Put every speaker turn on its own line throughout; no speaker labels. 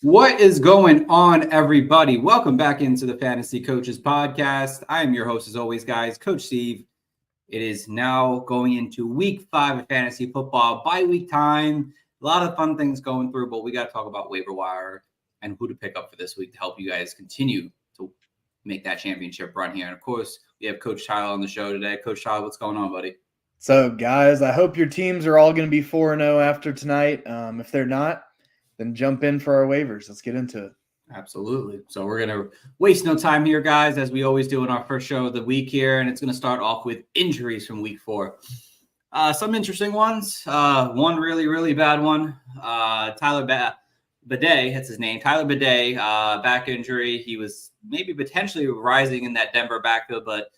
What is going on, everybody? Welcome back into the Fantasy Coaches Podcast. I am your host, as always, guys, Coach Steve. It is now going into week 5 of fantasy football, bye-week time. A lot of fun things going through, but we got to talk about Waiver Wire and who to pick up for this week to help you guys continue to make that championship run here. And, of course, we have Coach Tyler on the show today. Coach Tyler, what's going on, buddy?
So, guys, I hope your teams are all going to be 4-0 after tonight. If they're not, then jump in for our waivers. Let's get into it.
Absolutely. So we're going to waste no time here, guys, as we always do in our first show of the week here. And it's going to start off with injuries from week 4. Some interesting ones. One really, really bad one. Tyler Bidet, that's his name. Tyler Bidet, back injury. He was maybe potentially rising in that Denver backfield, but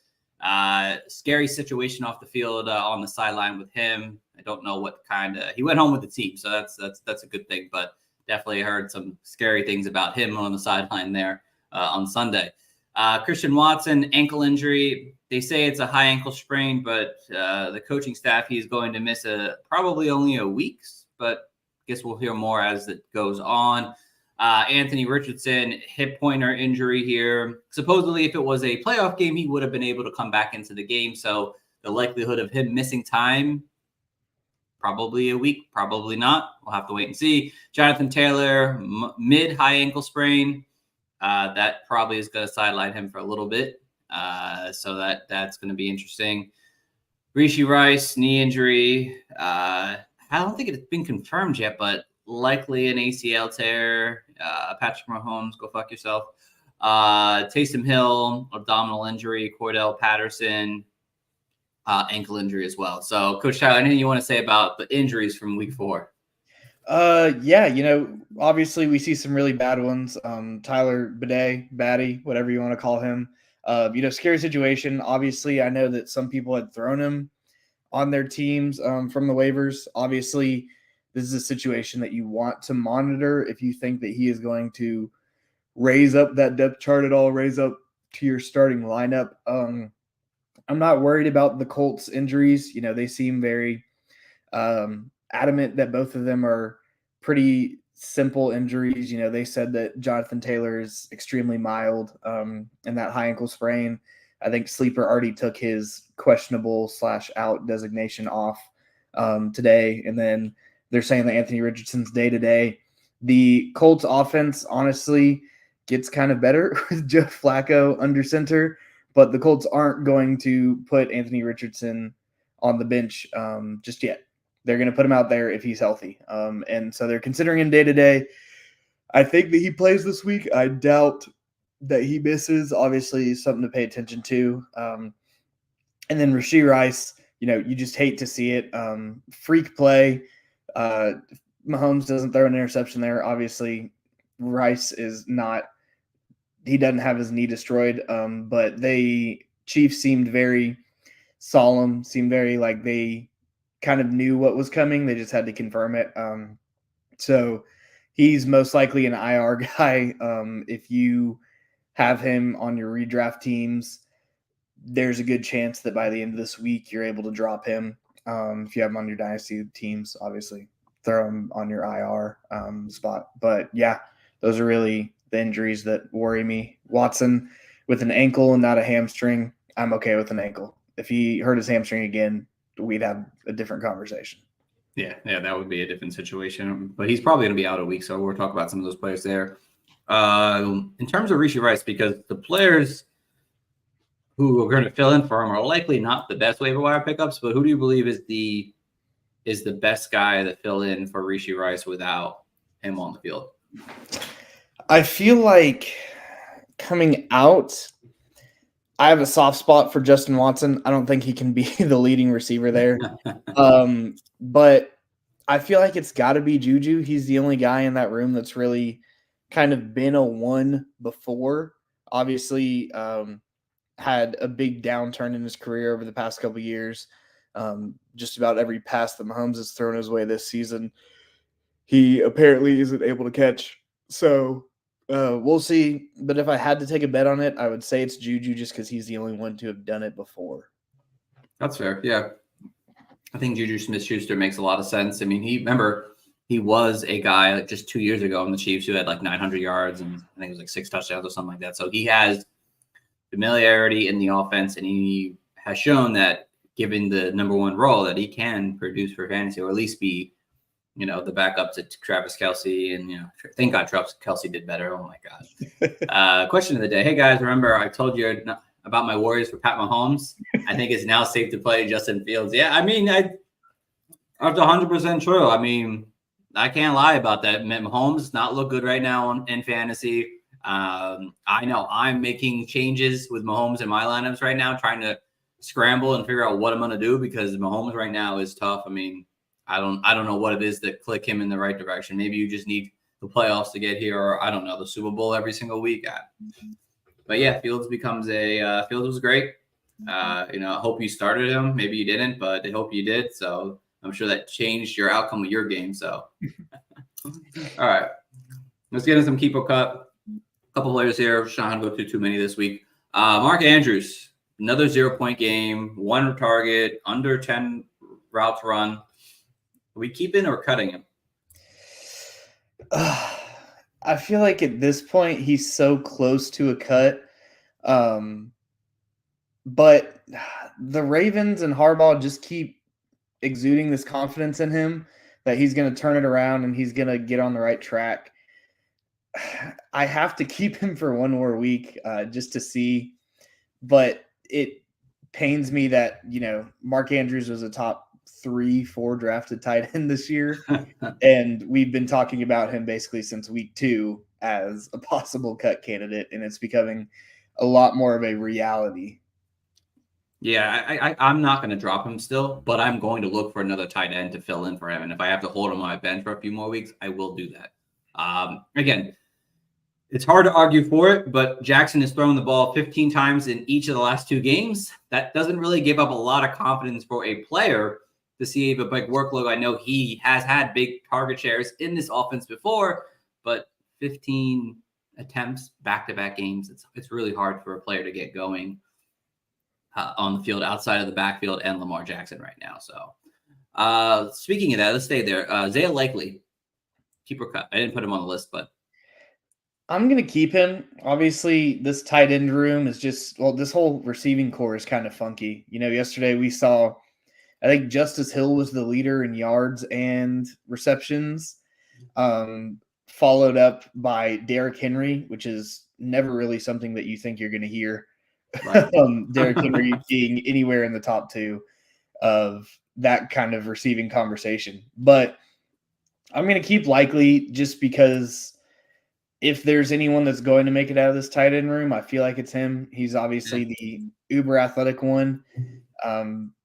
scary situation off the field on the sideline with him. I don't know what kind of – he went home with the team, so that's a good thing, but definitely heard some scary things about him on the sideline there on Sunday. Christian Watson, ankle injury. They say it's a high ankle sprain, but the coaching staff, he's going to miss probably only a week, but I guess we'll hear more as it goes on. Anthony Richardson, hip pointer injury here. Supposedly, if it was a playoff game, he would have been able to come back into the game. So the likelihood of him missing time, probably a week, probably not. We'll have to wait and see. Jonathan Taylor, mid-high ankle sprain. That probably is going to sideline him for a little bit. So that's going to be interesting. Rashee Rice, knee injury. I don't think it's been confirmed yet, but likely an ACL tear. Patrick Mahomes, go fuck yourself. Taysom Hill, abdominal injury. Cordell Patterson, ankle injury as well. So, Coach Tyler, anything you want to say about the injuries from week 4?
Yeah, obviously we see some really bad ones. Tyler Bidet, Batty, whatever you want to call him. Scary situation. Obviously, I know that some people had thrown him on their teams from the waivers. Obviously, this is a situation that you want to monitor if you think that he is going to raise up that depth chart at all, raise up to your starting lineup. I'm not worried about the Colts injuries. They seem very adamant that both of them are pretty simple injuries. They said that Jonathan Taylor is extremely mild and that high ankle sprain. I think Sleeper already took his questionable /out designation off today. And then they're saying that Anthony Richardson's day-to-day. The Colts offense, honestly, gets kind of better with Joe Flacco under center, but the Colts aren't going to put Anthony Richardson on the bench just yet. They're going to put him out there if he's healthy. And so they're considering him day-to-day. I think that he plays this week. I doubt that he misses. Obviously, something to pay attention to. And then Rashee Rice, you just hate to see it. Freak play. Mahomes doesn't throw an interception there. Obviously, Rice is not – he doesn't have his knee destroyed. But Chiefs seemed very solemn, seemed very like they kind of knew what was coming. They just had to confirm it. So he's most likely an IR guy. If you have him on your redraft teams, there's a good chance that by the end of this week, you're able to drop him. If you have him on your dynasty teams, obviously throw him on your IR spot. But yeah, those are really the injuries that worry me. Watson with an ankle and not a hamstring, I'm okay with an ankle. If he hurt his hamstring again, we'd have a different conversation.
Yeah, that would be a different situation. But he's probably going to be out a week, so we'll talk about some of those players there. In terms of Rashee Rice, because the players who are going to fill in for him are likely not the best waiver wire pickups, but who do you believe is the best guy to fill in for Rashee Rice without him on the field?
I feel like coming out, I have a soft spot for Justin Watson. I don't think he can be the leading receiver there. But I feel like it's got to be Juju. He's the only guy in that room that's really kind of been a one before. Obviously, had a big downturn in his career over the past couple of years. Just about every pass that Mahomes has thrown his way this season, he apparently isn't able to catch. So we'll see. But if I had to take a bet on it, I would say it's Juju just because he's the only one to have done it before.
That's fair. Yeah. I think Juju Smith-Schuster makes a lot of sense. I mean, he he was a guy like just 2 years ago in the Chiefs who had like 900 yards and I think it was like 6 touchdowns or something like that. So he has familiarity in the offense, and he has shown that given the number one role that he can produce for fantasy, or at least be, the backup to Travis Kelce. And, thank God Travis Kelce did better. Oh my God. Question of the day. Hey guys, remember I told you about my worries for Pat Mahomes? I think it's now safe to play Justin Fields. Yeah. I mean, that's 100% true. I mean, I can't lie about that. Mahomes does not look good right now in fantasy. I know I'm making changes with Mahomes in my lineups right now, trying to scramble and figure out what I'm going to do, because Mahomes right now is tough. I mean, I don't know what it is that click him in the right direction. Maybe you just need the playoffs to get here, or I don't know, the Super Bowl every single week. But yeah, Fields was great. I hope you started him. Maybe you didn't, but I hope you did. So I'm sure that changed your outcome of your game. So, all right, let's get into some keeper cut. Couple players here. Sean, go through too many this week. Mark Andrews, another 0-point game, 1 target, under 10 routes run. Are we keeping or cutting him?
I feel like at this point he's so close to a cut. But the Ravens and Harbaugh just keep exuding this confidence in him that he's going to turn it around and he's going to get on the right track. I have to keep him for one more week just to see, but it pains me that, Mark Andrews was a top 3-4 drafted tight end this year. And we've been talking about him basically since week 2 as a possible cut candidate, and it's becoming a lot more of a reality.
Yeah, I'm not going to drop him still, but I'm going to look for another tight end to fill in for him. And if I have to hold him on my bench for a few more weeks, I will do that. Again, it's hard to argue for it, but Jackson has thrown the ball 15 times in each of the last 2 games. That doesn't really give up a lot of confidence for a player to see a big workload. I know he has had big target shares in this offense before, but 15 attempts, back-to-back games, it's really hard for a player to get going on the field outside of the backfield and Lamar Jackson right now. So speaking of that, let's stay there. Zaya Likely, keeper cut. I didn't put him on the list, but
I'm going to keep him. Obviously, this tight end room is this whole receiving core is kind of funky. Yesterday we saw, I think Justice Hill was the leader in yards and receptions, followed up by Derrick Henry, which is never really something that you think you're going to hear. Right. Derrick Henry being anywhere in the top 2 of that kind of receiving conversation. But I'm going to keep Likely just because if there's anyone that's going to make it out of this tight end room, I feel like it's him. He's obviously the uber athletic one.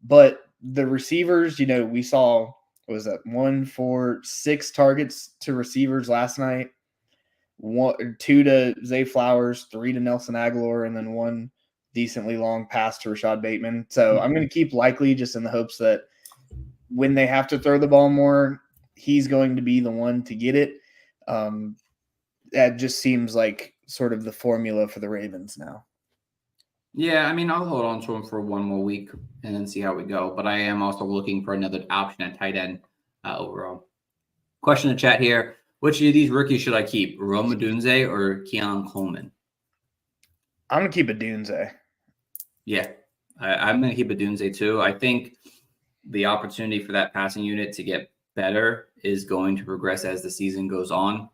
But the receivers, we saw, what was that, 1 for 6 targets to receivers last night, 2 to Zay Flowers, 3 to Nelson Aguilar, and then 1 decently long pass to Rashad Bateman. So I'm going to keep Likely just in the hopes that when they have to throw the ball more, he's going to be the one to get it. That just seems like sort of the formula for the Ravens now.
Yeah, I mean, I'll hold on to him for 1 more week and then see how we go. But I am also looking for another option at tight end overall. Question in the chat here. Which of these rookies should I keep, Rome Odunze or Keon Coleman?
I'm going to keep Odunze.
Yeah, I'm going to keep Odunze too. I think the opportunity for that passing unit to get better is going to progress as the season goes on.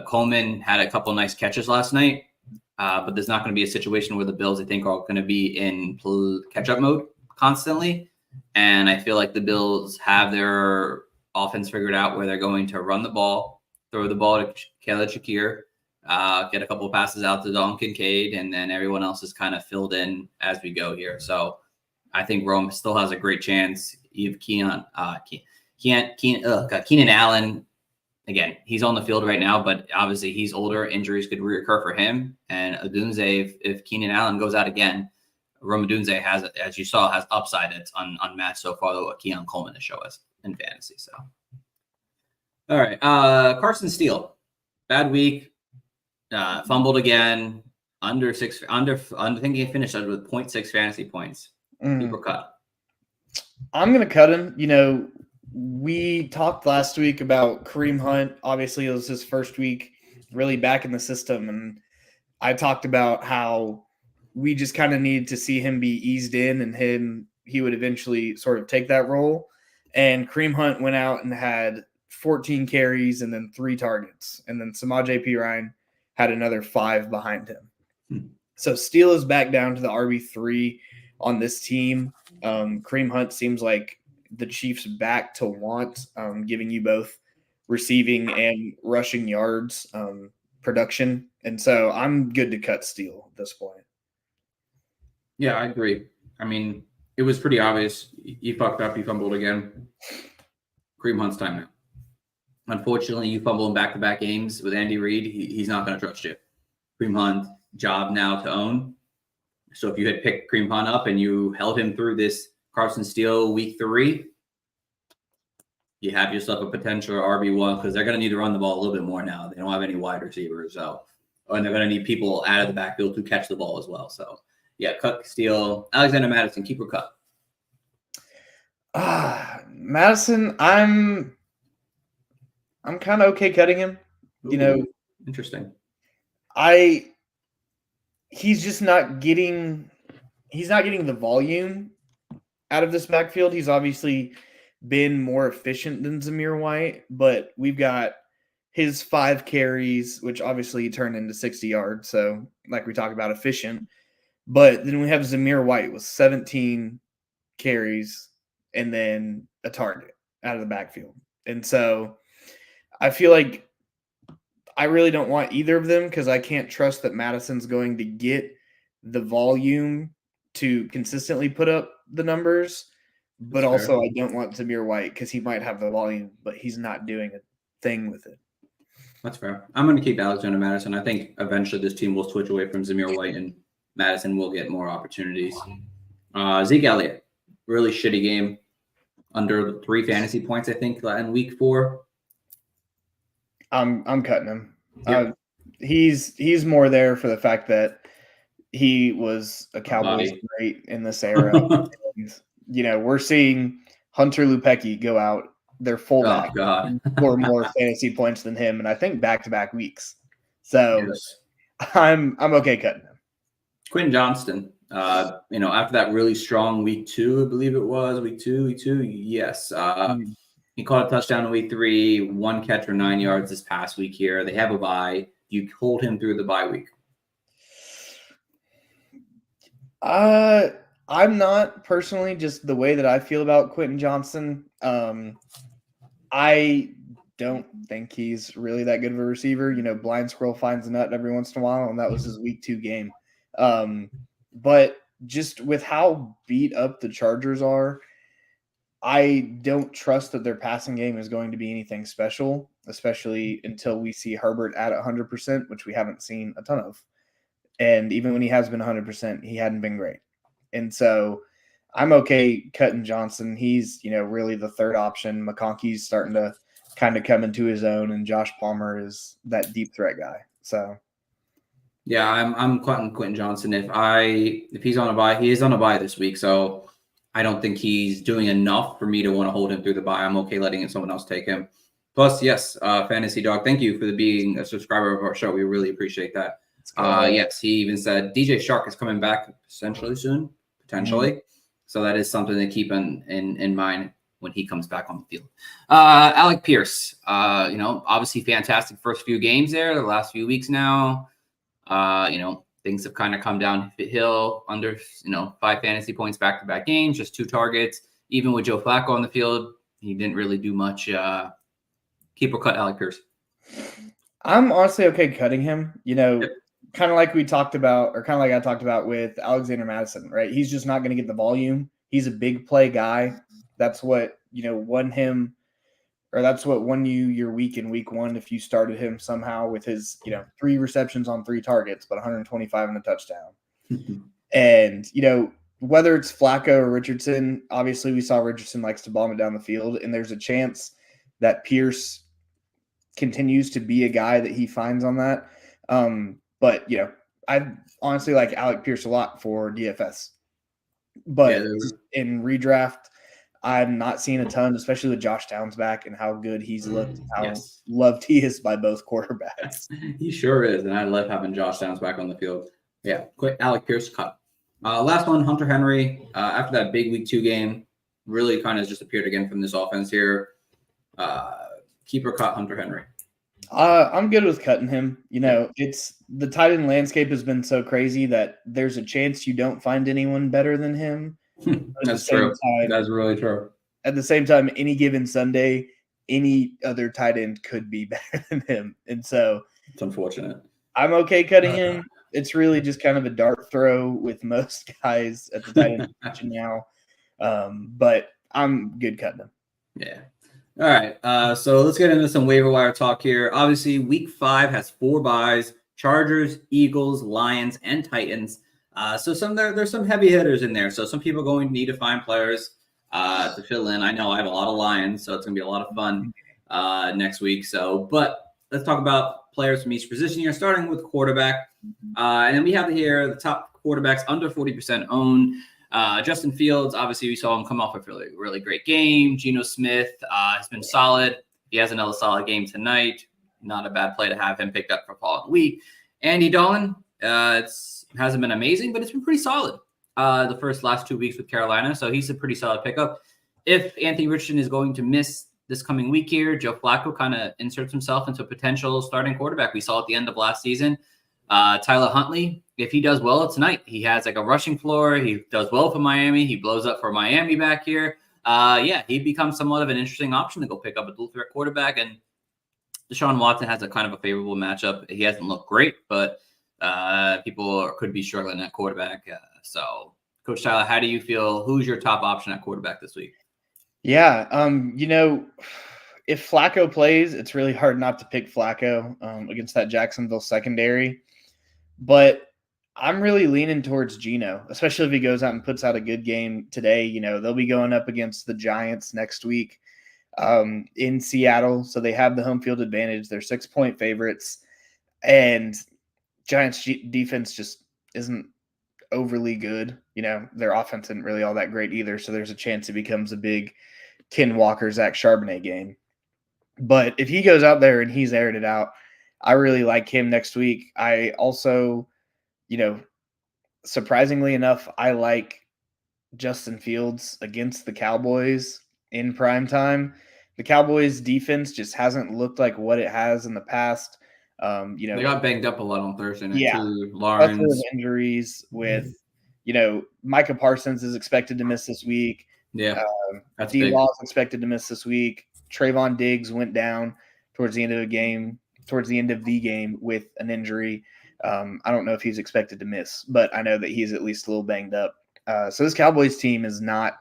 Coleman had a couple nice catches last night, but there's not going to be a situation where the Bills, I think, are going to be in catch-up mode constantly. And I feel like the Bills have their offense figured out where they're going to run the ball, throw the ball to Khaled Shakir, get a couple of passes out to Don Kincaid, and then everyone else is kind of filled in as we go here. So I think Rome still has a great chance. You have Keenan Allen. Again, he's on the field right now, but obviously he's older. Injuries could reoccur for him. And Odunze, if Keenan Allen goes out again, Rome Odunze has, as you saw, has upside that's unmatched so far, what Keon Coleman has shown us in fantasy. So, all right, Carson Steele, bad week, fumbled again, I think he finished with 0.6 fantasy points. Keeper cut.
I'm going to cut him. we talked last week about Kareem Hunt. Obviously, it was his first week really back in the system. And I talked about how we just kind of needed to see him be eased in and he would eventually sort of take that role. And Kareem Hunt went out and had 14 carries and then 3 targets. And then Samaje Perine had another 5 behind him. So Steele is back down to the RB3 on this team. Kareem Hunt seems like the Chiefs back to want, giving you both receiving and rushing yards production. And so I'm good to cut Steele at this point.
Yeah, I agree. I mean, it was pretty obvious. You fucked up. You fumbled again. Kareem Hunt's time now. Unfortunately, you fumble in back-to-back games with Andy Reid. He's not going to trust you. Kareem Hunt, job now to own. So if you had picked Kareem Hunt up and you held him through this Carson Steele week 3, you have yourself a potential RB1 because they're going to need to run the ball a little bit more now. They don't have any wide receivers. And they're going to need people out of the backfield to catch the ball as well. So, yeah, cut Steele. Alexander Madison, keep or cut?
Madison, I'm kind of okay cutting him.
Ooh, interesting.
He's just not getting the volume out of this backfield. He's obviously been more efficient than Zamir White, but we've got his 5 carries, which obviously he turned into 60 yards. So like we talk about efficient, but then we have Zamir White with 17 carries and then a target out of the backfield. And so I feel like I really don't want either of them because I can't trust that Madison's going to get the volume to consistently put up the numbers. But
That's
also
fair.
I don't want Zamir White because he might have the volume, but he's not doing a thing with it.
That's fair. I'm going to keep Alexander Madison. I think eventually this team will switch away from Zamir White and Madison will get more opportunities. Zeke Elliott, really shitty game. Under 3 fantasy points, I think, in week 4.
I'm cutting him.
Yep.
He's more there for the fact that he was a Cowboys great in this era. And, we're seeing Hunter Lupecki go out, their fullback, score more fantasy points than him, and I think back-to-back weeks. So yes. I'm okay cutting him.
Quentin Johnston, after that really strong week 2, I believe it was week two. Yes. He caught a touchdown in week 3, 1 catch for 9 yards this past week here. They have a bye. You hold him through the bye week.
I'm not personally, just the way that I feel about Quentin Johnston. I don't think he's really that good of a receiver. Blind squirrel finds a nut every once in a while, and that was his week 2 game. But just with how beat up the Chargers are, I don't trust that their passing game is going to be anything special, especially until we see Herbert at 100%, which we haven't seen a ton of. And even when he has been 100%, he hadn't been great. And so I'm okay cutting Johnson. He's, really the third option. McConkey's starting to kind of come into his own, and Josh Palmer is that deep threat guy. So
yeah, I'm cutting Quentin Johnston. If he's on a bye, he is on a bye this week, so I don't think he's doing enough for me to want to hold him through the bye. I'm okay letting someone else take him. Plus, yes, Fantasy Dog, thank you for being a subscriber of our show. We really appreciate that. Yes, he even said DJ Shark is coming back essentially soon, potentially. Mm-hmm. So that is something to keep in mind when he comes back on the field. Alec Pierce, obviously fantastic first few games there, the last few weeks now. Things have kind of come downhill under, 5 fantasy points back-to-back games, just 2 targets. Even with Joe Flacco on the field, he didn't really do much. Keep or cut Alec Pierce.
I'm honestly okay cutting him.
Yep.
Kind of like we talked about, or kind of like I talked about with Alexander Madison, right? He's just not going to get the volume. He's a big play guy. That's what, won him, or that's what won you your week in week 1 if you started him somehow with his, 3 receptions on 3 targets, but 125 and a touchdown. And, whether it's Flacco or Richardson, obviously we saw Richardson likes to bomb it down the field, and there's a chance that Pierce continues to be a guy that he finds on that. But, I honestly like Alec Pierce a lot for DFS. But in redraft, I'm not seeing a ton, especially with Josh Downs back and how good he's looked, how
Yes.
loved he is by both quarterbacks.
He sure is, and I love having Josh Downs back on the field. Yeah, quick Alec Pierce cut. Last one, Hunter Henry. After that big week 2 game, really kind of just appeared again from this offense here. Keeper cut Hunter Henry.
I'm good with cutting him. It's the tight end landscape has been so crazy that there's a chance you don't find anyone better than him.
That's true. That's really true.
At the same time, any given Sunday, any other tight end could be better than him. And so
it's unfortunate.
I'm okay cutting him. It's really just kind of a dart throw with most guys at the tight end position now. But I'm good cutting him.
Yeah. All right. So let's get into some waiver wire talk here. Obviously, week 5 has 4 buys: Chargers, Eagles, Lions, and Titans. So there's some heavy hitters in there. So some people are going to need to find players to fill in. I know I have a lot of Lions, so it's going to be a lot of fun next week. But let's talk about players from each position here, starting with quarterback. And then we have here the top quarterbacks under 40% owned. Justin Fields, obviously we saw him come off a really great game. Geno Smith has been solid. He has another solid game tonight. Not a bad play to have him picked up for following week. Andy Dalton, hasn't been amazing, but it's been pretty solid the last 2 weeks with Carolina. So he's a pretty solid pickup. If Anthony Richardson is going to miss this coming week here, Joe Flacco kind of inserts himself into a potential starting quarterback. We saw at the end of last season. Tyler Huntley, if he does well tonight, he has like a rushing floor. He does well for Miami. He blows up for Miami back here. He becomes somewhat of an interesting option to go pick up a dual threat quarterback. And Deshaun Watson has a kind of a favorable matchup. He hasn't looked great, but people could be struggling at quarterback. So, Coach Tyler, how do you feel? Who's your top option at quarterback this week?
Yeah, if Flacco plays, it's really hard not to pick Flacco against that Jacksonville secondary. But I'm really leaning towards Geno, especially if he goes out and puts out a good game today. They'll be going up against the Giants next week in Seattle. So they have the home field advantage. They're 6-point favorites. And Giants defense just isn't overly good. Their offense isn't really all that great either. So there's a chance it becomes a big Ken Walker, Zach Charbonnet game. But if he goes out there and he's aired it out, I really like him next week. I also, surprisingly enough, I like Justin Fields against the Cowboys in prime time. The Cowboys defense just hasn't looked like what it has in the past.
They got banged up a lot on Thursday night too.
Lawrence injuries with, Micah Parsons is expected to miss this week.
Yeah,
D. Law is expected to miss this week. Trayvon Diggs went down towards the end of the game with an injury. I don't know if he's expected to miss, but I know that he's at least a little banged up. So this Cowboys team is not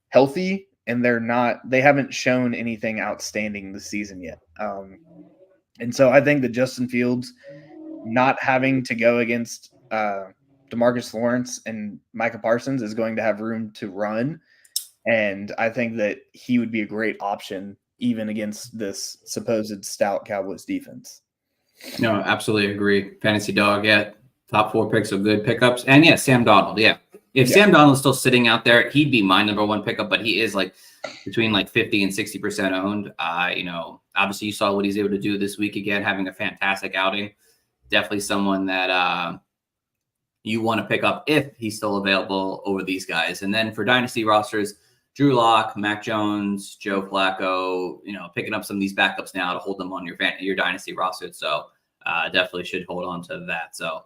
healthy, and they haven't shown anything outstanding this season yet. And so I think that Justin Fields not having to go against DeMarcus Lawrence and Micah Parsons is going to have room to run. And I think that he would be a great option even against this supposed stout Cowboys defense.
No, absolutely agree. Fantasy dog, yeah. Top 4 picks are good pickups. And yeah, Sam Donald, yeah. If Sam Donald's still sitting out there, he'd be my number 1 pickup, but he is like between like 50 and 60% owned. Obviously you saw what he's able to do this week again, having a fantastic outing. Definitely someone that you want to pick up if he's still available over these guys. And then for dynasty rosters, Drew Lock, Mac Jones, Joe Flacco, picking up some of these backups now to hold them on your dynasty roster. So definitely should hold on to that. So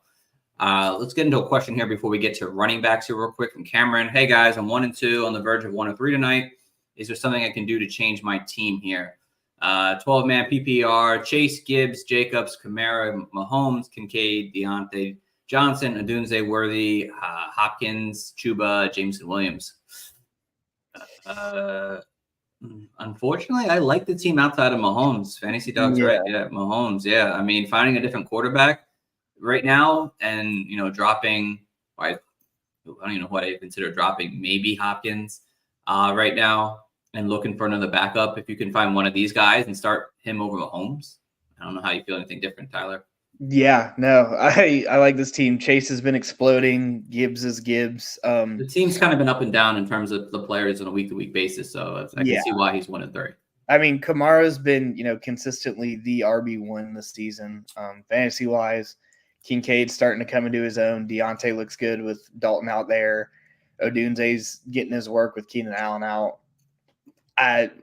let's get into a question here before we get to running backs here real quick from Cameron. Hey guys, I'm 1-2 on the verge of 1-3 tonight. Is there something I can do to change my team here? 12-man PPR, Chase, Gibbs, Jacobs, Kamara, Mahomes, Kincaid, Deontay Johnson, Adunze Worthy, Hopkins, Chuba, Jameson Williams. Unfortunately, I like the team outside of Mahomes. Fantasy Dog's right. Yeah, Mahomes. Yeah. I mean, finding a different quarterback right now and, dropping, I don't even know what I consider dropping, maybe Hopkins right now and looking for another backup. If you can find one of these guys and start him over Mahomes. I don't know how you feel anything different, Tyler.
Yeah, no, I like this team. Chase has been exploding. Gibbs is Gibbs.
The team's kind of been up and down in terms of the players on a week-to-week basis, so I can
Yeah.
see why he's 1-3.
I mean, Kamara's been, consistently the RB1 this season. Fantasy wise, Kincaid's starting to come into his own. Deontay looks good with Dalton out there. Odunze's getting his work with Keenan Allen out.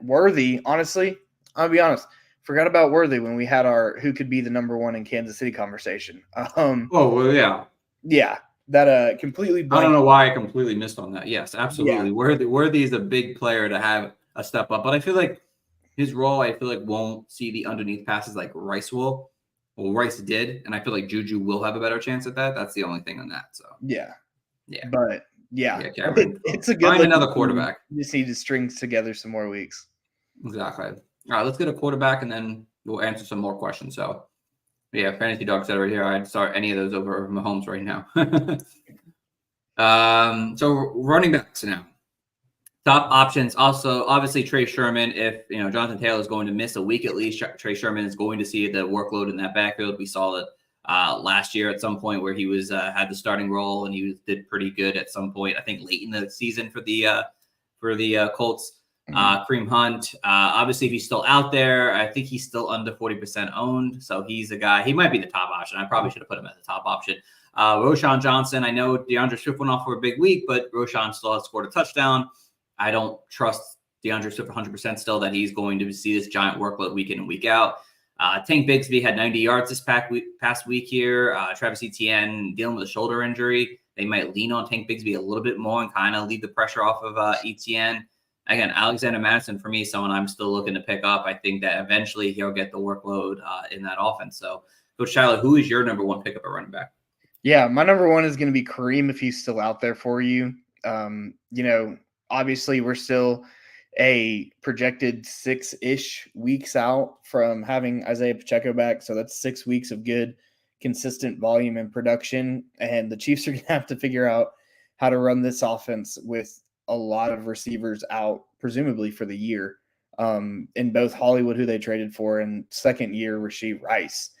Worthy, honestly, I'll be honest, forgot about Worthy when we had our who could be the number one in Kansas City conversation.
Oh, well, yeah.
Yeah, that completely
I
blank.
don't know why I completely missed on that. Yes, absolutely.
Yeah.
Worthy is a big player to have a step up, but I feel like his role, won't see the underneath passes like Rice will. Well, Rice did, and I feel like Juju will have a better chance at that. That's the only thing on that. So
Yeah.
yeah,
But yeah,
Cameron,
it's a good
find another
team.
quarterback.
You just need to string together some more weeks.
Exactly. All right, let's get a quarterback, and then we'll answer some more questions. So yeah, Fantasy Dog said right here, I'd start any of those over Mahomes right now. So running backs now. Top options also, obviously, Trey Sherman. If Jonathan Taylor is going to miss a week at least, Trey Sherman is going to see the workload in that backfield. We saw it last year at some point where he was had the starting role and he did pretty good at some point. I think late in the season for the Colts. Kareem Hunt, obviously, if he's still out there, I think he's still under 40% owned. So he's a guy. He might be the top option. I probably should have put him at the top option. Roshan Johnson. I know DeAndre Swift went off for a big week, but Roshan still has scored a touchdown. I don't trust DeAndre Swift 100% still that he's going to see this giant workload week in and week out. Tank Bigsby had 90 yards this past week here. Travis Etienne dealing with a shoulder injury. They might lean on Tank Bigsby a little bit more and kind of leave the pressure off of Etienne. Again, Alexander Madison, for me, someone I'm still looking to pick up. I think that eventually he'll get the workload in that offense. So, Coach Tyler, who is your number one pickup at running back?
Yeah, my number one is going to be Kareem if he's still out there for you. Obviously, we're still a projected 6-ish weeks out from having Isaiah Pacheco back. So that's 6 weeks of good, consistent volume and production. And the Chiefs are going to have to figure out how to run this offense with a lot of receivers out, presumably for the year, in both Hollywood, who they traded for, and second-year Rashee Rice.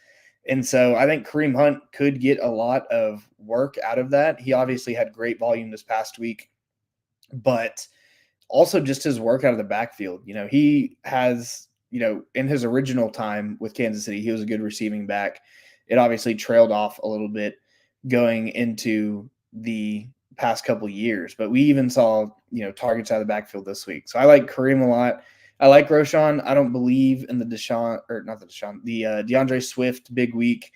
And so I think Kareem Hunt could get a lot of work out of that. He obviously had great volume this past week, but also just his work out of the backfield. He has, in his original time with Kansas City, he was a good receiving back. It obviously trailed off a little bit going into the past couple of years, but we even saw, targets out of the backfield this week. So I like Kareem a lot. I like Roshan. I don't believe in the DeAndre Swift big week.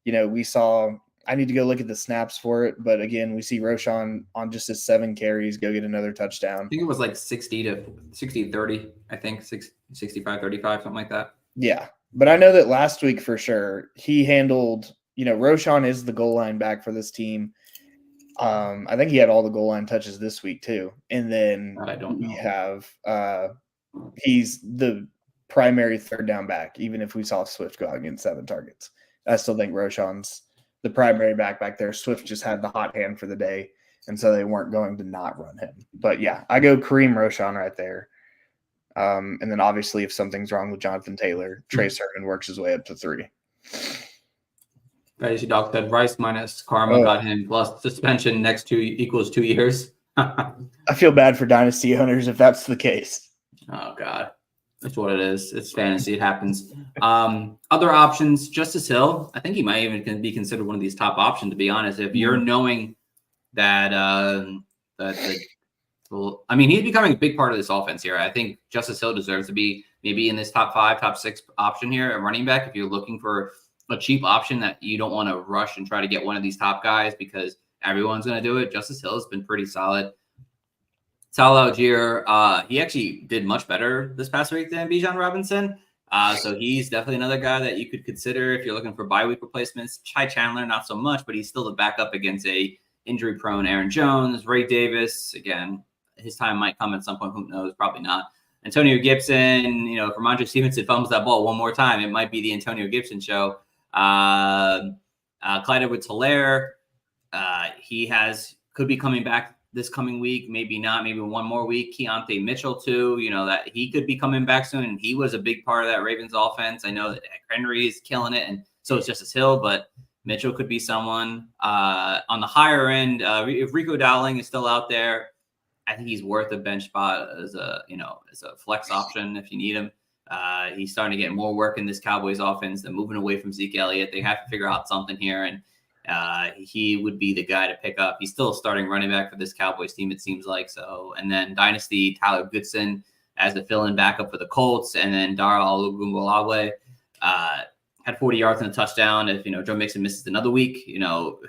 We saw, I need to go look at the snaps for it, but again, we see Roshan on just his 7 carries go get another touchdown.
I think it was like 60-30, I think 65-35, something like that.
Yeah, but I know that last week for sure he handled, Roshan is the goal line back for this team. I think he had all the goal line touches this week too. And then we have he's the primary third down back, even if we saw Swift go out and get 7 targets. I still think Roshan's the primary back there. Swift just had the hot hand for the day, and so they weren't going to not run him. But yeah, I go Kareem Roshan right there. And then obviously if something's wrong with Jonathan Taylor, Trey Sermon works his way up to 3.
Fantasy Dog said Rice minus Karma got him plus suspension next 2 equals 2 years.
I feel bad for dynasty owners if that's the case.
Oh God, that's what it is. It's fantasy. It happens. Other options, Justice Hill. I think he might even be considered one of these top options, to be honest. If you're knowing that, he's becoming a big part of this offense here. I think Justice Hill deserves to be maybe in this top 5, top 6 option here at running back. If you're looking for a cheap option that you don't want to rush and try to get one of these top guys because everyone's going to do it, Justice Hill has been pretty solid. Salah Algier, he actually did much better this past week than Bijan Robinson. So he's definitely another guy that you could consider if you're looking for bye week replacements. Chai Chandler, not so much, but he's still the backup against a injury-prone Aaron Jones. Ray Davis, again, his time might come at some point. Who knows? Probably not. Antonio Gibson, if Ramondre Stevenson fumbles that ball one more time, it might be the Antonio Gibson show. Clyde Edwards-Helaire, he could be coming back this coming week, maybe not, maybe one more week. Keontae Mitchell too, that he could be coming back soon, and he was a big part of that Ravens offense. I know that Henry is killing it, and So it's Justice Hill, but Mitchell could be someone. On the higher end, if Rico Dowling is still out there, I think he's worth a bench spot as a flex option if you need him. He's starting to get more work in this Cowboys offense. They're moving away from Zeke Elliott. They have to figure out something here, and he would be the guy to pick up. He's still a starting running back for this Cowboys team, it seems like. So, and then Dynasty, Tyler Goodson as the fill-in backup for the Colts, and then Dara Olugunbolagwe had 40 yards and a touchdown. If Joe Mixon misses another week,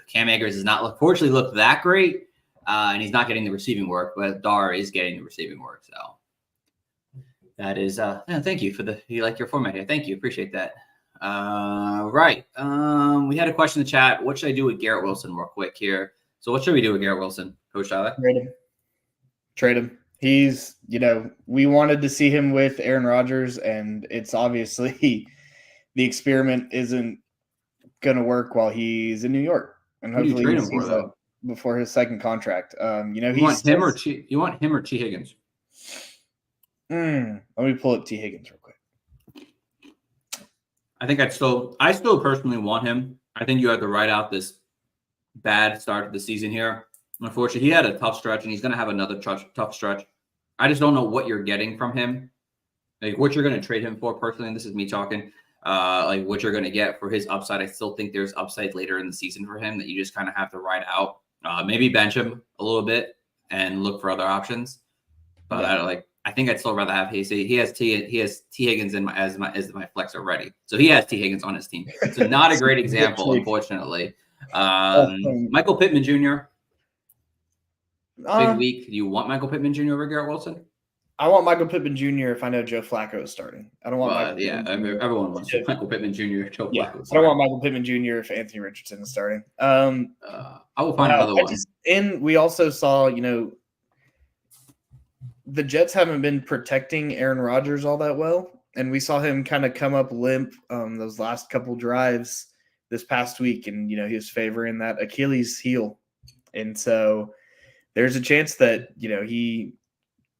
Cam Akers has not fortunately looked that great, and he's not getting the receiving work, but Dar is getting the receiving work. So that is thank you for you like your format here. Thank you, appreciate that. Right. We had a question in the chat. What should I do with Garrett Wilson real quick here? So what should we do with Garrett Wilson, Coach Tyler?
Trade him. He's, we wanted to see him with Aaron Rodgers, and it's obviously the experiment isn't going to work while he's in New York. And hopefully
trade him for, though?
Before his second contract.
You want him or T Higgins?
Let me pull up T Higgins real quick.
I think I still personally want him. I think you have to ride out this bad start of the season here. Unfortunately, he had a tough stretch, and he's going to have another tough stretch. I just don't know what you're getting from him, like what you're going to trade him for personally. And this is me talking, like what you're going to get for his upside. I still think there's upside later in the season for him that you just kind of have to ride out. Maybe bench him a little bit and look for other options. But I think I'd still rather have he has T Higgins as my flex already. So he has T Higgins on his team. So not a great example, unfortunately. Michael Pittman Jr. Big week. Do you want Michael Pittman Jr. over Garrett Wilson?
I want Michael Pittman Jr. if I know Joe Flacco is starting. I don't want
everyone wants Michael Pittman Jr. Joe Flacco.
I don't want Michael Pittman Jr. if Anthony Richardson is starting.
I will find another one.
And we also saw, the Jets haven't been protecting Aaron Rodgers all that well, and we saw him kind of come up limp those last couple drives this past week, and he was favoring that Achilles heel, and so there's a chance that he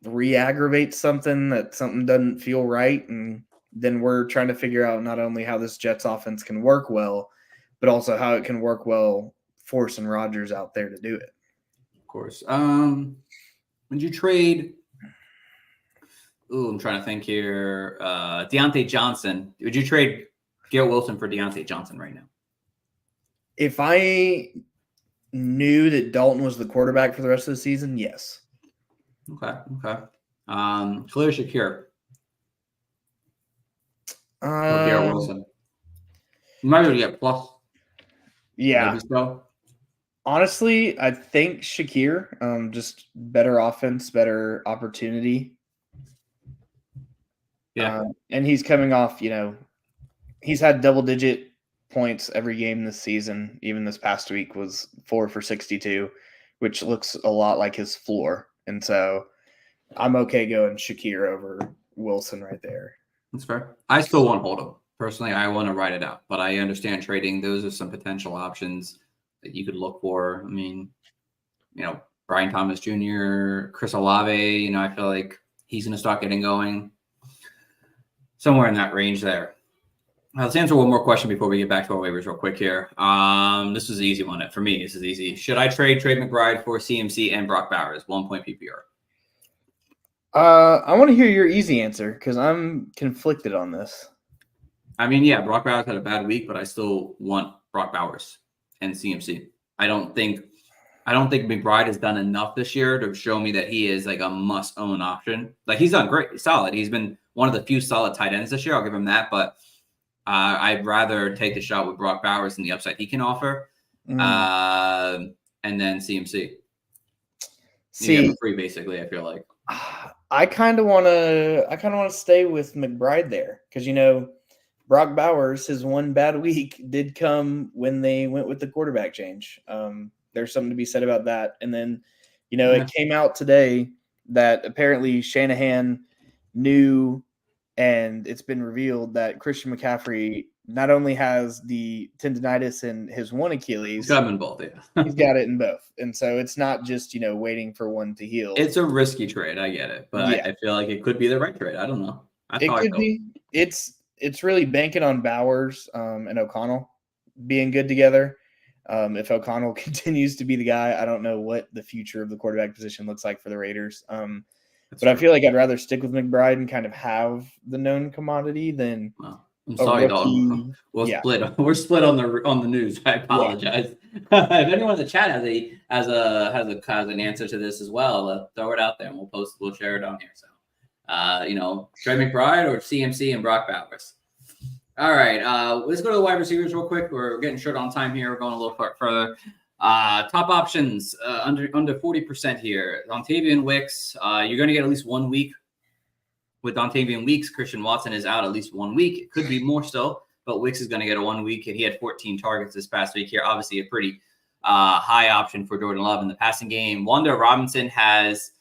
re-aggravates something doesn't feel right, and then we're trying to figure out not only how this Jets offense can work well, but also how it can work well forcing Rodgers out there to do it.
Of course. Would you trade? I'm trying to think here. Deontay Johnson. Would you trade Garrett Wilson for Deontay Johnson right now?
If I knew that Dalton was the quarterback for the rest of the season, yes.
Okay. Khalil Shakir. Garrett Wilson. You might be able to get plus.
Yeah.
Maybe so.
Honestly, I think Shakir, just better offense, better opportunity.
Yeah.
And he's coming off, he's had double-digit points every game this season. Even this past week was 4 for 62, which looks a lot like his floor. And so I'm okay going Shakir over Wilson right there.
That's fair. I still want to hold him. Personally, I want to ride it out. But I understand trading. Those are some potential options that you could look for. I mean, Brian Thomas Jr., Chris Olave, I feel like he's going to start getting going. Somewhere in that range there. Let's answer one more question before we get back to our waivers real quick here. This is an easy one. For me, this is easy. Should I trade McBride for CMC and Brock Bowers? 1 point PPR.
I want to hear your easy answer because I'm conflicted on this.
I mean, yeah, Brock Bowers had a bad week, but I still want Brock Bowers and CMC. I don't think McBride has done enough this year to show me that he is like a must-own option. Like he's done great, he's solid. He's been one of the few solid tight ends this year. I'll give him that, but I'd rather take the shot with Brock Bowers and the upside he can offer, and then CMC. See, free basically. I feel like
I kind of want to stay with McBride there because Brock Bowers, his one bad week did come when they went with the quarterback change. There's something to be said about that. And then, it came out today that apparently Shanahan knew, and it's been revealed that Christian McCaffrey not only has the tendonitis in his one Achilles.
He's got them in both, yeah.
He's got it in both. And so it's not just, waiting for one to heal.
It's a risky trade. I get it. But yeah. I feel like it could be the right trade. I don't know.
It could be. It's it's really banking on Bowers and O'Connell being good together. If O'Connell continues to be the guy, I don't know what the future of the quarterback position looks like for the Raiders. But I feel like I'd rather stick with McBride and kind of have the known commodity than
I'm sorry, Dalton. We're split on the news. I apologize. Yeah. If anyone in the chat has an answer to this as well, throw it out there and we'll share it on here. So, Trey McBride or CMC and Brock Bowers. All right, let's go to the wide receivers real quick. We're getting short on time here. We're going a little further. Top options under 40% here. Dontavian Wicks. You're going to get at least 1 week with Dontavian Weeks. Christian Watson is out at least 1 week. It could be more still, but Wicks is going to get a 1 week, and he had 14 targets this past week here. Obviously, a pretty high option for Jordan Love in the passing game. Wanda Robinson has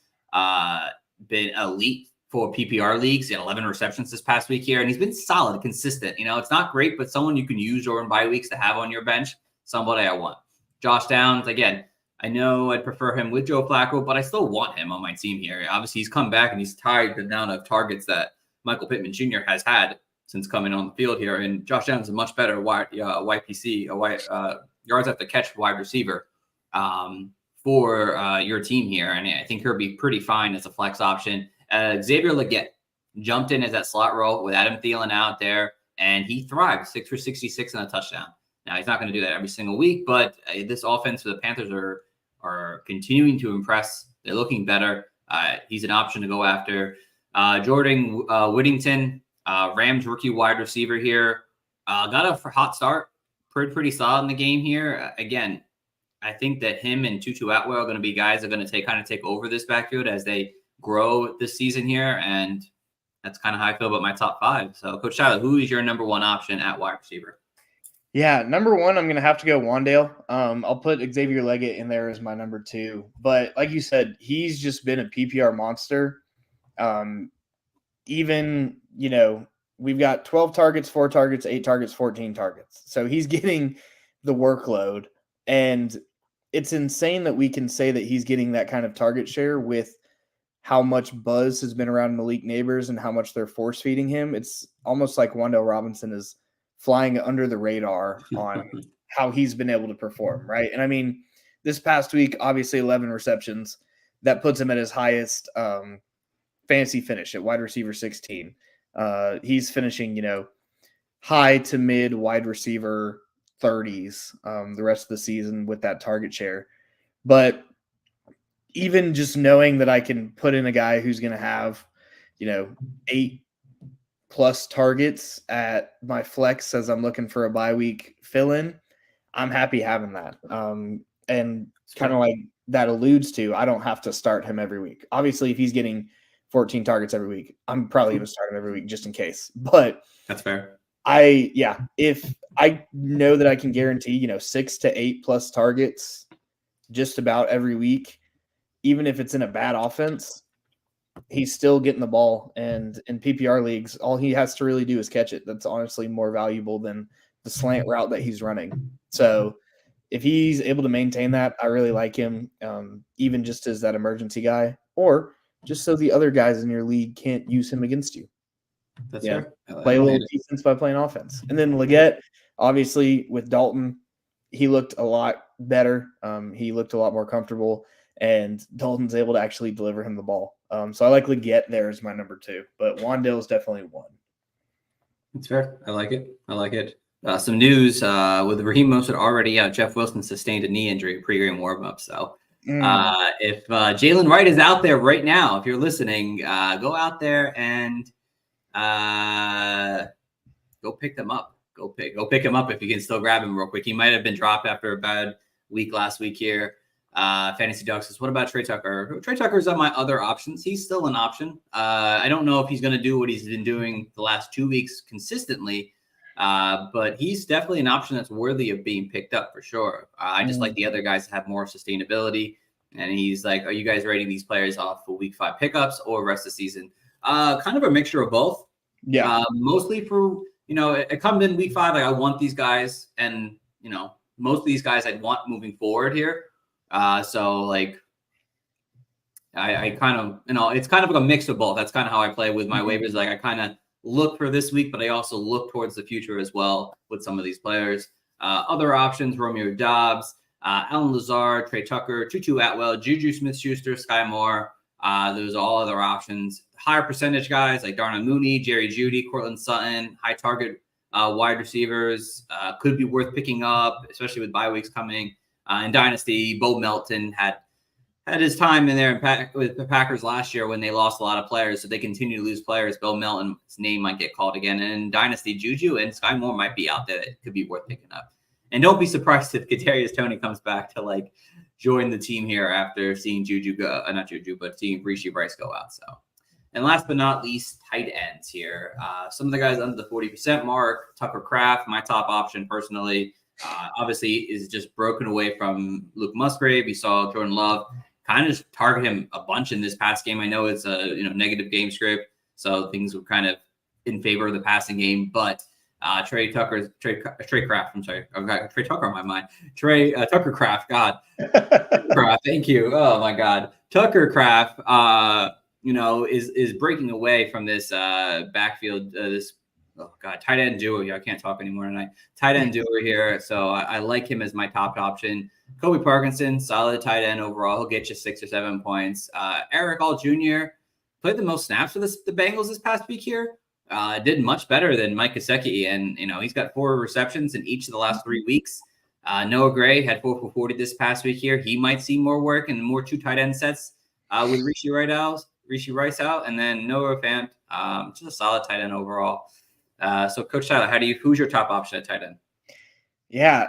been elite for PPR leagues. He had 11 receptions this past week here, and he's been solid, consistent. It's not great, but someone you can use during bye weeks to have on your bench, somebody I want. Josh Downs, again, I know I'd prefer him with Joe Flacco, but I still want him on my team here. Obviously, he's come back, and he's tied the amount of targets that Michael Pittman Jr. has had since coming on the field here. And Josh Downs is a much better YPC, yards after catch wide receiver for your team here. And I think he'll be pretty fine as a flex option. Xavier Legette jumped in as that slot role with Adam Thielen out there, and he thrived, 6 for 66 and a touchdown. Now, he's not going to do that every single week, but this offense for the Panthers are continuing to impress. They're looking better. He's an option to go after. Jordan Whittington, Rams rookie wide receiver here, got a hot start, pretty solid in the game here. Again, I think that him and Tutu Atwell are going to be guys that are going to take over this backfield as they grow this season here, and that's kind of how I feel about my top 5. So, Coach Tyler, who is your number 1 option at wide receiver?
Yeah, number 1, I'm going to have to go Wandale. I'll put Xavier Legette in there as my number 2. But like you said, he's just been a PPR monster. We've got 12 targets, 4 targets, 8 targets, 14 targets. So he's getting the workload. And it's insane that we can say that he's getting that kind of target share with how much buzz has been around Malik Neighbors and how much they're force feeding him. It's almost like Wandale Robinson is flying under the radar on how he's been able to perform, right? And I mean, this past week, obviously 11 receptions. That puts him at his highest fantasy finish at wide receiver 16. He's finishing, high to mid wide receiver 30s the rest of the season with that target share. But even just knowing that I can put in a guy who's going to have, 8+ targets at my flex as I'm looking for a bye week fill-in, I'm happy having that. And kind of like that alludes to, I don't have to start him every week. Obviously, if he's getting 14 targets every week, I'm probably going to start him every week just in case. But
that's fair.
If I know that I can guarantee, 6 to 8+ targets just about every week, even if it's in a bad offense, he's still getting the ball. And in PPR leagues, all he has to really do is catch it. That's honestly more valuable than the slant route that he's running. So if he's able to maintain that, I really like him, even just as that emergency guy, or just so the other guys in your league can't use him against you.
That's fair.
Play a little defense by playing offense. And then Legette, obviously with Dalton, he looked a lot better. He looked a lot more comfortable, and Dalton's able to actually deliver him the ball. So I like Legette there as my number 2, but Wandale is definitely 1.
That's fair. I like it. Some news with Raheem Mostert already out. Jeff Wilson sustained a knee injury pre-game warm-up. So if Jalen Wright is out there right now, if you're listening, go out there and go pick them up. Go pick him up if you can still grab him real quick. He might have been dropped after a bad week last week here. Fantasy Dog says, what about Trey Tucker? Trey Tucker's on my other options. He's still an option. I don't know if he's going to do what he's been doing the last 2 weeks consistently, but he's definitely an option that's worthy of being picked up for sure. I just like the other guys to have more sustainability. And he's like, are you guys rating these players off for week 5 pickups or rest of the season? Kind of a mixture of both.
Yeah.
Mostly for, it comes in week 5. Like I want these guys, and, most of these guys I'd want moving forward here. So like I kind of, it's kind of like a mix of both. That's kind of how I play with my waivers. Like I kind of look for this week, but I also look towards the future as well with some of these players. Other options: Romeo Dobbs, Alan Lazard, Trey Tucker, Tutu Atwell, Juju Smith-Schuster, Sky Moore. Those are all other options. Higher percentage guys like Darnell Mooney, Jerry Jeudy, Cortland Sutton, high target wide receivers could be worth picking up, especially with bye weeks coming. In Dynasty, Bo Melton had his time in there with the Packers last year when they lost a lot of players, so they continue to lose players. Bo Melton's name might get called again. And in Dynasty, Juju and Sky Moore might be out there that could be worth picking up. And don't be surprised if Kadarius Toney comes back to like join the team here after seeing Juju go, not Juju, but seeing Rishi Rice go out. So, and last but not least, tight ends here. Some of the guys under the 40% mark. Tucker Kraft, my top option personally, obviously is just broken away from Luke Musgrave. You saw Jordan Love kind of just target him a bunch in this past game. I know it's a negative game script, so things were kind of in favor of the passing game. But Trey Kraft. I'm sorry, I've got Trey Tucker on my mind. Tucker Kraft. God, Kraft. Thank you. Oh my God, Tucker Kraft. Is breaking away from this backfield. Tight end duo. Yeah, I can't talk anymore tonight. Tight end duo here. So I like him as my top option. Kobe Parkinson, solid tight end overall. He'll get you 6 or 7 points. Eric All Jr. played the most snaps for the Bengals this past week here. Did much better than Mike Gesicki, and he's got 4 receptions in each of the last 3 weeks. Noah Gray had 4 for 40 this past week here. He might see more work and more 2 tight end sets with Rishi Rice out, and then Noah Fant, just a solid tight end overall. So Coach Tyler, who's your top option at tight end?
Yeah.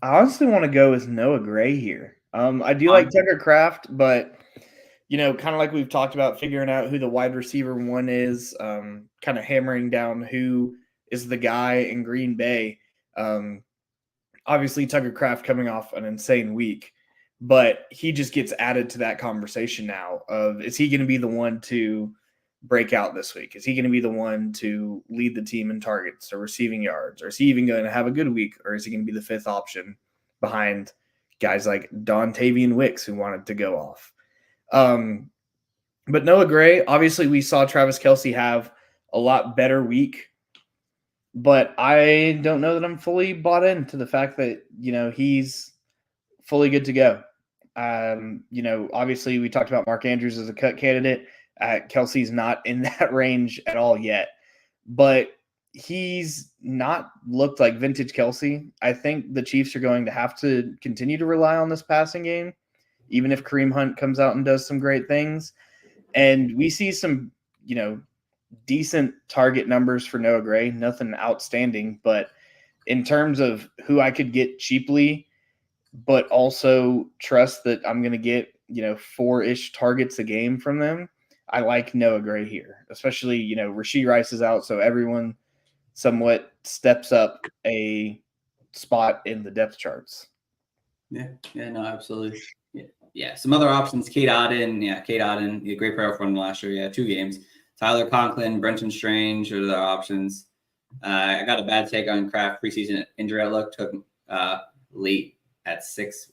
I honestly want to go with Noah Gray here. I do like Tucker Kraft, but kind of like we've talked about, figuring out who the wide receiver one is, kind of hammering down who is the guy in Green Bay. Obviously Tucker Kraft coming off an insane week, but he just gets added to that conversation now of, is he going to be the one to break out this week? Is he going to be the one to lead the team in targets or receiving yards? Or is he even going to have a good week? Or is he going to be the 5th option behind guys like Dontavian Wicks who wanted to go off? But Noah Gray, obviously we saw Travis Kelce have a lot better week, but I don't know that I'm fully bought into the fact that, he's fully good to go. Obviously we talked about Mark Andrews as a cut candidate. Kelce's not in that range at all yet, but he's not looked like vintage Kelce. I think the Chiefs are going to have to continue to rely on this passing game, even if Kareem Hunt comes out and does some great things. And we see some, decent target numbers for Noah Gray, nothing outstanding, but in terms of who I could get cheaply, but also trust that I'm going to get, 4-ish targets a game from them, I like Noah Gray here, especially, Rashee Rice is out, so everyone somewhat steps up a spot in the depth charts.
Yeah, no, absolutely. Yeah. Some other options, Kate Otten, a great player for him last year. Yeah, 2 games. Tyler Conklin, Brenton Strange are the options. I got a bad take on Kraft preseason injury outlook. Took late at 6.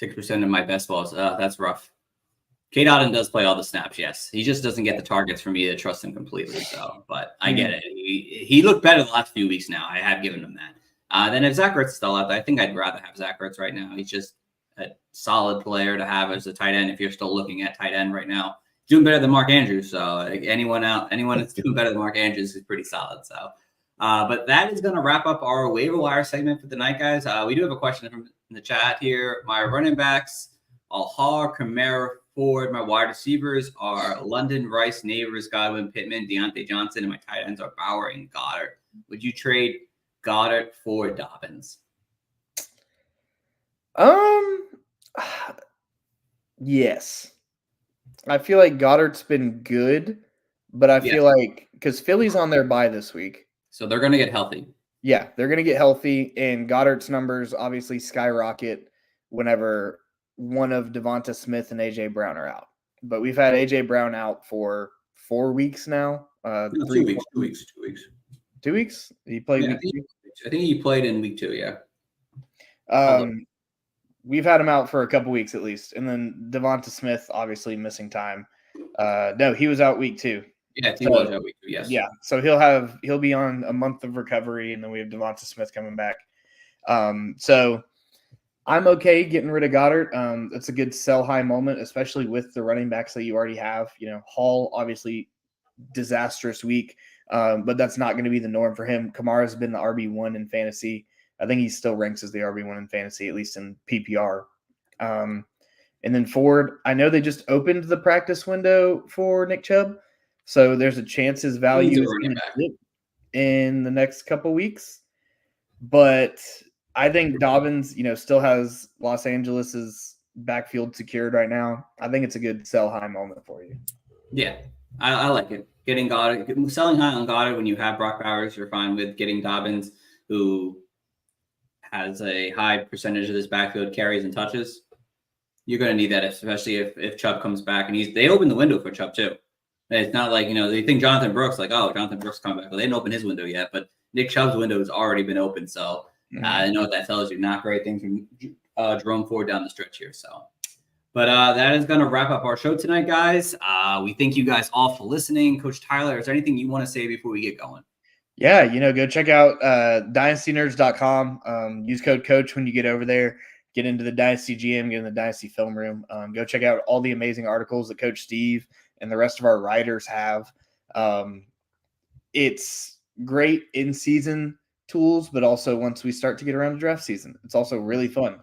6% of my best balls. That's rough. Kate Otten does play all the snaps, yes. He just doesn't get the targets for me to trust him completely. So, but I get it. He looked better the last few weeks now. I have given him that. Then if Zach Ertz is still out there, I think I'd rather have Zach Ertz right now. He's just a solid player to have as a tight end if you're still looking at tight end right now. Doing better than Mark Andrews. So anyone that's doing better than Mark Andrews is pretty solid. So, but that is going to wrap up our waiver wire segment for the night, guys. We do have a question from the chat here. My running backs, Alhar, Kamara, Ford. My wide receivers are London, Rice, Neighbors, Godwin, Pittman, Deontay Johnson, and my tight ends are Bauer and Goddard. Would you trade Goddard for Dobbins?
Yes. I feel like Goddard's been good, but I feel like because Philly's on their bye this week,
so they're going to get healthy.
Yeah, they're going to get healthy, and Goddard's numbers obviously skyrocket whenever one of Devonta Smith and AJ Brown are out. But we've had AJ Brown out for 4 weeks now.
2 weeks. 2 weeks. 2 weeks.
2 weeks? He played week 2?
I think he played in week 2, yeah.
We've had him out for a couple weeks at least. And then Devonta Smith obviously missing time. No, he was out week 2.
Yeah, he was out week 2. Yes.
Yeah, so he'll be on a month of recovery, and then we have Devonta Smith coming back. So I'm okay getting rid of Goddard. It's a good sell high moment, especially with the running backs that you already have. Hall, obviously, disastrous week, but that's not going to be the norm for him. Kamara's been the RB1 in fantasy. I think he still ranks as the RB1 in fantasy, at least in PPR. And then Ford, I know they just opened the practice window for Nick Chubb, so there's a chance his value is going to dip in the next couple weeks. But I think Dobbins, still has Los Angeles's backfield secured right now. I think it's a good sell high moment for you.
Yeah, I like it. Getting Goddard, selling high on Goddard when you have Brock Bowers, you're fine with getting Dobbins, who has a high percentage of this backfield carries and touches. You're going to need that, especially if Chubb comes back. And they opened the window for Chubb too. It's not like, they think Jonathan Brooks, Jonathan Brooks coming back. Well, they didn't open his window yet, but Nick Chubb's window has already been open. So I know what that tells you. Not great things from Jerome Ford down the stretch here. So, but that is going to wrap up our show tonight, guys. We thank you guys all for listening. Coach Tyler, is there anything you want to say before we get going?
Yeah, go check out dynastynerds.com. Use code COACH when you get over there. Get into the Dynasty GM, get in the Dynasty Film Room. Go check out all the amazing articles that Coach Steve and the rest of our writers have. It's great in-season tools, but also once we start to get around to draft season, it's also really fun.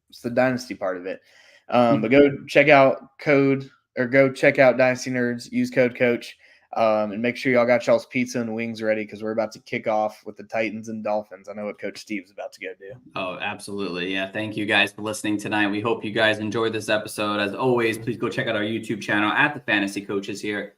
It's the Dynasty part of it. But go check out Dynasty Nerds, use code COACH. And make sure y'all got y'all's pizza and wings ready because we're about to kick off with the Titans and Dolphins. I know what Coach Steve's about to go do.
Oh, absolutely. Yeah. Thank you guys for listening tonight. We hope you guys enjoyed this episode. As always, please go check out our YouTube channel at the Fantasy Coaches here.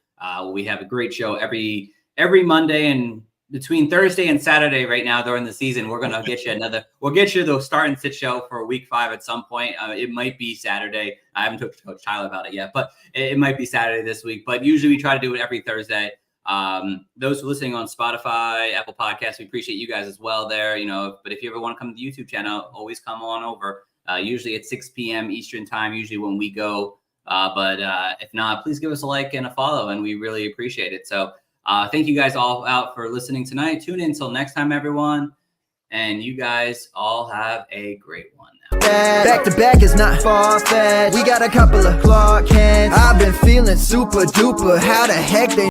We have a great show every Monday, and between Thursday and Saturday right now during the season, we're going to get you we'll get you the start and sit show for week 5 at some point. It might be Saturday. I haven't talked to Coach Tyler about it yet, but it might be Saturday this week. But usually we try to do it every Thursday. Those who are listening on Spotify, Apple Podcasts, we appreciate you guys as well there, but if you ever want to come to the YouTube channel, always come on over. Usually at 6 p.m. Eastern time, usually when we go. But if not, please give us a like and a follow, and we really appreciate it. So thank you guys all out for listening tonight. Tune in until next time, everyone. And you guys all have a great one now.
Back to back is not far-fetched. We got a couple of Clark Kents. I've been feeling super duper. How the heck they